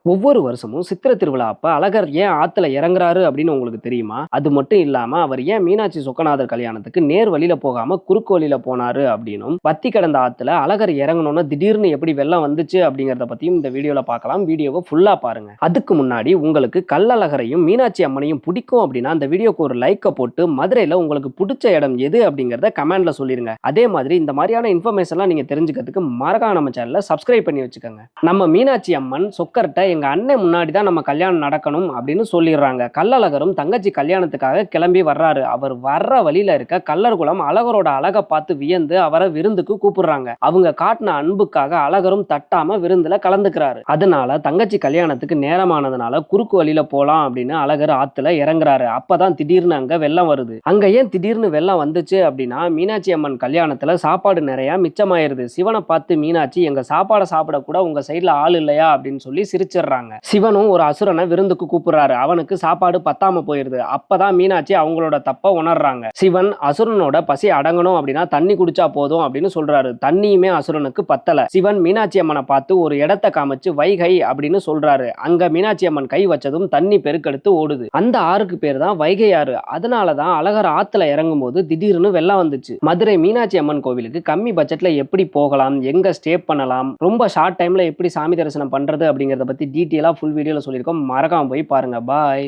ஒவ்வொரு வருஷமும் சித்திரை திருவிழா அப்ப அழகர் ஏன் ஆத்துல இறங்குறாரு அப்படின்னு உங்களுக்கு தெரியுமா? அது மட்டும் இல்லாம அவர் ஏன் மீனாட்சி சொக்கநாதர் கல்யாணத்துக்கு நேர் வழியில போகாம குறுக்கு வழியில போனாரு அப்படின்னும், வத்தி கிடந்த ஆத்துல அழகர் இறங்கணும்னு திடீர்னு எப்படி வெள்ளம் வந்துச்சு அப்படிங்கறத பத்தியும் இந்த வீடியோல பார்க்கலாம். வீடியோவை ஃபுல்லா பாருங்க. அதுக்கு முன்னாடி உங்களுக்கு கள்ளழகரையும் மீனாட்சி அம்மனையும் பிடிக்கும் அப்படின்னா அந்த வீடியோக்கு ஒரு லைக்கை போட்டு மதுரையில உங்களுக்கு பிடிச்ச இடம் எது அப்படிங்கறத கமெண்ட்ல சொல்லிருங்க. அதே மாதிரி இந்த மாதிரியான இன்ஃபர்மேஷன்லாம் நீங்க தெரிஞ்சுக்கிறதுக்கு மறக்காம நம்ம சேனலை சப்ஸ்கிரைப் பண்ணி வச்சுக்கோங்க. நம்ம மீனாட்சி அம்மன் சொக்கர்ட்ட எங்க அண்ணன் முன்னாடி தான் நம்ம கல்யாணம் நடக்கணும் அப்படின்னு சொல்லிடுறாங்க. கள்ளழகரும் தங்கச்சி கல்யாணத்துக்காக கிளம்பி வர்றாரு. அவர் வர்ற வழியில இருக்க கள்ளர்குலம் அழகரோட அழகை பார்த்து வியந்து அவரை விருந்துக்கு கூப்பிடுறாங்க. அவங்க காட்டின அன்புக்காக அழகரும் தட்டாம விருந்துல கலந்துக்கிறாரு. அதனால தங்கச்சி கல்யாணத்துக்கு நேரமானதுனால குறுக்கு வழியில போலாம் அப்படின்னு அழகர் ஆத்துல இறங்குறாரு. அப்பதான் திடீர்னு அங்க வெள்ளம் வருது. அங்க ஏன் திடீர்னு வெள்ளம் வந்துச்சு அப்படின்னா, மீனாட்சி அம்மன் கல்யாணத்துல சாப்பாடு நிறைய மிச்சமாயிருது. சிவனை பார்த்து மீனாட்சி எங்க சாப்பாடை சாப்பிட கூட உங்க சைட்ல ஆள் இல்லையா அப்படின்னு சொல்லி சிரிச்சிடுறாங்க. சிவனும் ஒரு அசுரனை விருந்துக்கு கூப்பிடுறாரு. அவனுக்கு சாப்பாடு பத்தாம போயிருது. அப்பதான் மீனாட்சி அவங்களோட தப்ப உணர்றாங்க. சிவன் அசுரனோட பசி அடங்கணும் அப்படின்னா தண்ணி குடிச்சா போதும் அப்படின்னு சொல்றாரு. தண்ணியுமே அசுரனுக்கு பத்தல. சிவன் மீனாட்சி அம்மனை பார்த்து ஒரு இடத்தை காமிச்சு வைகை அப்படின்னு சொல்றாரு. அங்க மீனாட்சி அம்மன் கை வச்சதும் தண்ணி பெருக்கெடுத்து ஓடுது. அந்த ஆறுக்கு பேர் தான் வைகை ஆறு. அதனாலதான் அழகர் ஆத்துல இறங்கும் போது திடீர்னு வெள்ளம் வந்துச்சு. மதுரை மீனாட்சி அம்மன் கோவிலுக்கு கம்மி பட்ஜெட்ல எப்படி போகலாம், எங்க ஸ்டே பண்ணலாம், ரொம்ப ஷார்ட் டைம்ல எப்படி சாமி தரிசனம் பண்றது அப்படிங்கறத பத்தி டீட்டெயிலா ஃபுல் வீடியோல சொல்லியிருக்கோம். மறக்காம போய் பாருங்க. பாய்.